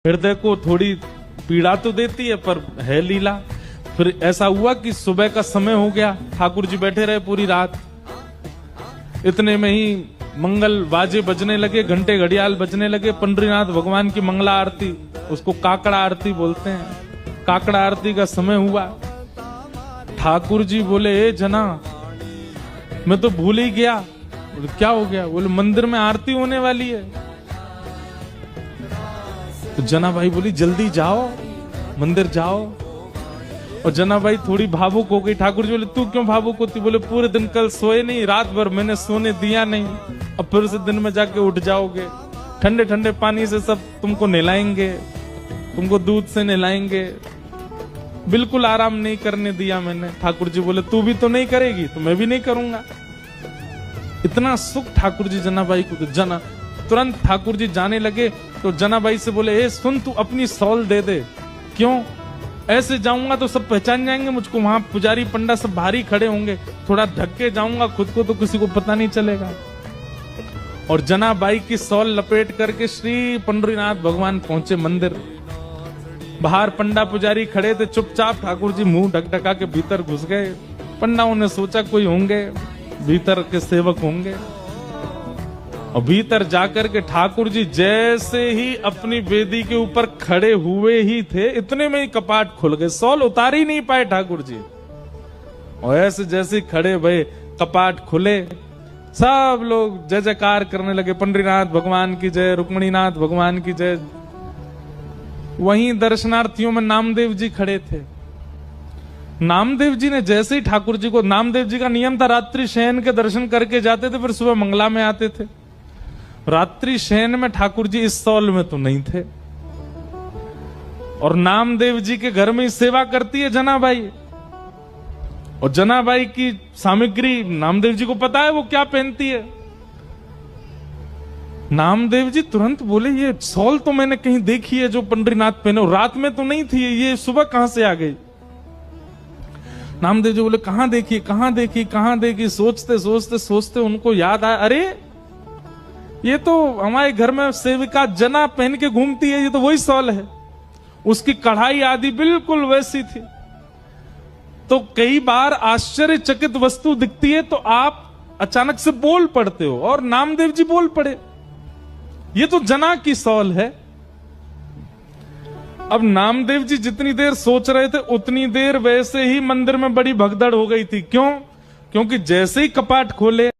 हृदय को थोड़ी पीड़ा तो देती है पर है लीला। फिर ऐसा हुआ कि सुबह का समय हो गया, ठाकुर जी बैठे रहे पूरी रात। इतने में ही मंगल बाजे बजने लगे, घंटे घड़ियाल बजने लगे। पंडरीनाथ भगवान की मंगला आरती, उसको काकड़ा आरती बोलते हैं, काकड़ा आरती का समय हुआ। ठाकुर जी बोले, ए जना, मैं तो भूल ही गया। बोले क्या हो गया? बोले मंदिर में आरती होने वाली है। तो जना भाई बोली जल्दी जाओ, मंदिर जाओ। और जना भाई थोड़ी भावुक हो गई। ठाकुर जी बोले तू क्यों भावुक होती? बोले पूरे दिन कल सोए नहीं, रात भर मैंने सोने दिया नहीं, अब फिर से दिन में जाके उठ जाओगे। ठंडे ठंडे पानी से सब तुमको नहलाएंगे, तुमको दूध से नहलाएंगे, बिल्कुल आराम नहीं करने दिया मैंने। ठाकुर जी बोले तू भी तो नहीं करेगी तो मैं भी नहीं करूंगा। इतना सुख ठाकुर जी जना भाई को। जना तुरंत ठाकुर जी जाने लगे तो जना भाई से बोले, ए सुन, तू अपनी सॉल दे दे। क्यों? ऐसे जाऊंगा तो सब पहचान जाएंगे मुझको, वहां पुजारी पंडा सब भारी खड़े होंगे, थोड़ा ढक के जाऊंगा खुद को तो किसी को पता नहीं चलेगा। और जना बाई की सॉल लपेट करके श्री पंडरीनाथ भगवान पहुंचे मंदिर। बाहर पंडा पुजारी खड़े थे चुपचाप। ठाकुर जी मुंह ढकढका के भीतर घुस गए। पंडाओं ने सोचा कोई होंगे, भीतर के सेवक होंगे। और भीतर जाकर के ठाकुर जी जैसे ही अपनी वेदी के ऊपर खड़े हुए ही थे, इतने में ही कपाट खुल गए। सॉल उतार ही नहीं पाए ठाकुर जी। और ऐसे जैसे खड़े भये कपाट खुले, सब लोग जय जयकार करने लगे, पंडरीनाथ भगवान की जय, रुक्मिणीनाथ भगवान की जय। वहीं दर्शनार्थियों में नामदेव जी खड़े थे। नामदेव जी ने जैसे ही ठाकुर जी को, नामदेव जी का नियम था रात्रि शयन के दर्शन करके जाते थे, फिर सुबह मंगला में आते थे। रात्रि शयन में ठाकुर जी इस सॉल में तो नहीं थे। और नामदेव जी के घर में ही सेवा करती है जना बाई। और जना बाई की सामग्री नामदेव जी को पता है वो क्या पहनती है। नामदेव जी तुरंत बोले, ये सॉल तो मैंने कहीं देखी है जो पंडरीनाथ पहने, रात में तो नहीं थी, ये सुबह कहां से आ गई? नामदेव जी बोले कहां देखी, कहां देखी, कहां देखी? सोचते सोचते सोचते उनको याद आया, अरे ये तो हमारे घर में सेविका जना पहन के घूमती है, ये तो वही सॉल है। उसकी कढ़ाई आदि बिल्कुल वैसी थी। तो कई बार आश्चर्यचकित वस्तु दिखती है तो आप अचानक से बोल पड़ते हो, और नामदेव जी बोल पड़े, ये तो जना की सॉल है। अब नामदेव जी जितनी देर सोच रहे थे उतनी देर वैसे ही मंदिर में बड़ी भगदड़ हो गई थी। क्यों? क्योंकि जैसे ही कपाट खोले